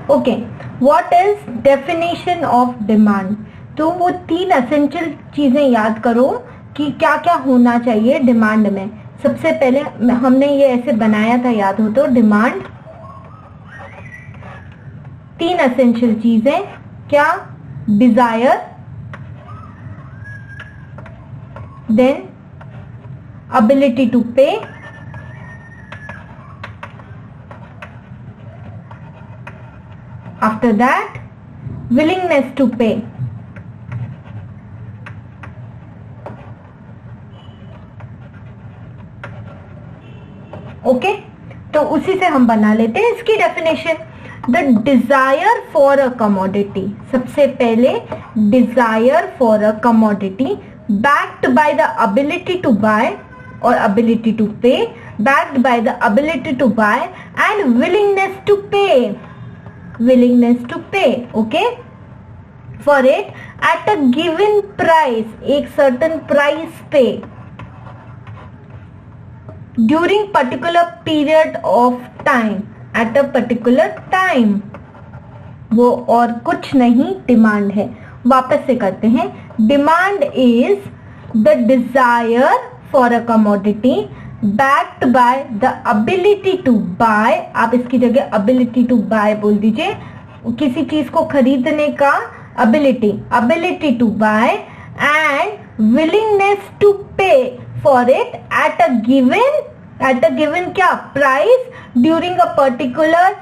Okay, what is definition of demand? तो वो 3 essential चीजें याद करो कि क्या क्या होना चाहिए डिमांड में। सबसे पहले हमने ये ऐसे बनाया था, याद हो तो, डिमांड 3 एसेंशियल चीजें, क्या? Desire, then ability to pay, after that willingness to pay. Okay, तो उसी से हम बना लेते हैं इसकी definition. The desire for a commodity, सबसे पहले desire for a commodity backed by the ability to buy or ability to pay, backed by the ability to buy and willingness to pay, okay, for it at a given price, एक certain price पे, during particular period of time, at a particular time, वो और कुछ नहीं demand है। वापस से करते हैं, demand is the desire for a commodity backed by the ability to buy, आप इसकी जगह एबिलिटी टू बाय बोल दीजिए, किसी चीज को खरीदने का ability to buy and willingness to pay for it at a given क्या price during a particular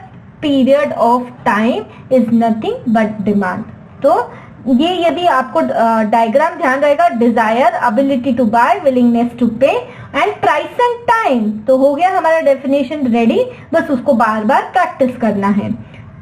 period of time is nothing but demand. तो ये यदि आपको डायग्राम ध्यान रहेगा, desire, ability to buy, willingness to pay and price and time, तो हो गया हमारा डेफिनेशन रेडी। बस उसको बार बार प्रैक्टिस करना है।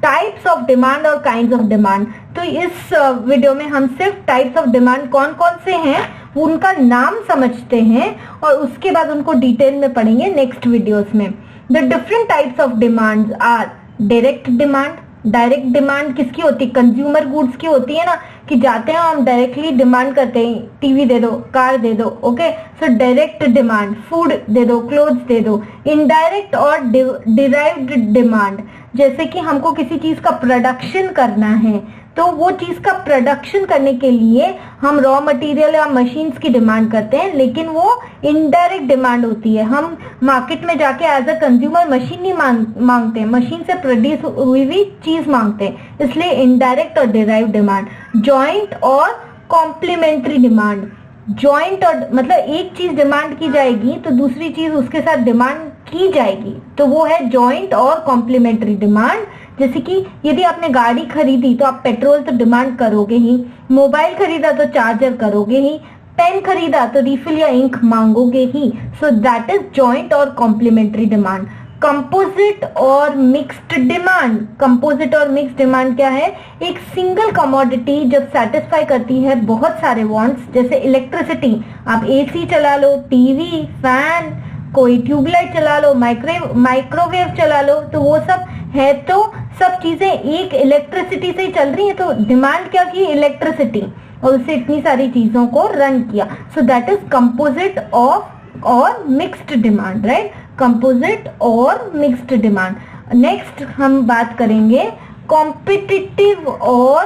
टाइप्स ऑफ डिमांड और काइंड्स ऑफ डिमांड, तो इस वीडियो में हम सिर्फ टाइप्स ऑफ डिमांड कौन कौन से हैं उनका नाम समझते हैं और उसके बाद उनको डिटेल में पढ़ेंगे नेक्स्ट वीडियोस में। The different types of demands are direct demand. Direct demand किसकी होती है? कंज्यूमर गुड्स की होती है ना, कि जाते हैं हम डायरेक्टली डिमांड करते हैं, टीवी दे दो, कार दे दो, okay, so direct demand, food दे दो, क्लोथ्स दे दो। इनडायरेक्ट और डिराइव्ड डिमांड, जैसे कि हमको किसी चीज का प्रोडक्शन करना है, तो वो चीज का प्रोडक्शन करने के लिए हम रॉ मटेरियल या मशीन्स की डिमांड करते हैं, लेकिन वो इनडायरेक्ट डिमांड होती है। हम मार्केट में जाके एज अ कंज्यूमर मशीन नहीं मांगते हैं, मशीन से प्रोड्यूस हुई हुई चीज मांगते हैं, इसलिए इनडायरेक्ट और डिराइव डिमांड। जॉइंट और कॉम्प्लीमेंट्री डिमांड, जॉइंट और मतलब एक चीज डिमांड की जाएगी तो दूसरी चीज उसके साथ डिमांड की जाएगी, तो वो है जॉइंट और कॉम्प्लीमेंट्री डिमांड। जैसे कि यदि आपने गाड़ी खरीदी तो आप पेट्रोल तो डिमांड करोगे ही, मोबाइल खरीदा तो चार्जर करोगे ही, पेन खरीदा तो रिफिल या इंक मांगोगे ही। सो दैट इज जॉइंट और कॉम्प्लीमेंट्री डिमांड। कंपोजिट और मिक्स्ड डिमांड, कंपोजिट और मिक्स्ड डिमांड क्या है? एक सिंगल कमोडिटी जब सेटिस्फाई करती है बहुत सारे वांट्स, जैसे इलेक्ट्रिसिटी, आप एसी चला लो, टीवी, फैन, कोई ट्यूबलाइट चला लो, माइक्रोवेव चला लो, तो वो सब है, तो सब चीजें एक इलेक्ट्रिसिटी से ही चल रही है, तो डिमांड क्या की? इलेक्ट्रिसिटी, और उससे इतनी सारी चीजों को रन किया। सो दैट इज कंपोजिट ऑफ और मिक्स्ड डिमांड, राइट? कंपोजिट और मिक्स्ड डिमांड। नेक्स्ट हम बात करेंगे कॉम्पिटिटिव और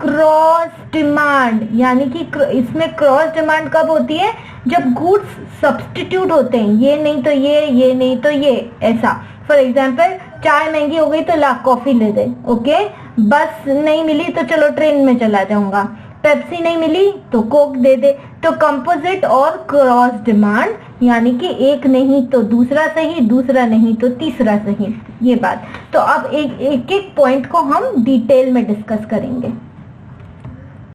क्रॉस डिमांड, यानी कि इसमें क्रॉस डिमांड कब होती है? जब गुड्स सब्स्टिट्यूट होते हैं, ये नहीं तो ये नहीं तो ये, ऐसा। फॉर एग्जाम्पल, चाय महंगी हो गई तो ला कॉफी ले दे, ओके, बस नहीं मिली तो चलो ट्रेन में चला जाऊंगा, पेप्सी नहीं मिली तो कोक दे दे। तो कंपोजिट और क्रॉस डिमांड, यानी कि एक नहीं तो दूसरा सही, दूसरा नहीं तो तीसरा सही, ये बात। तो अब एक एक पॉइंट को हम डिटेल में डिस्कस करेंगे।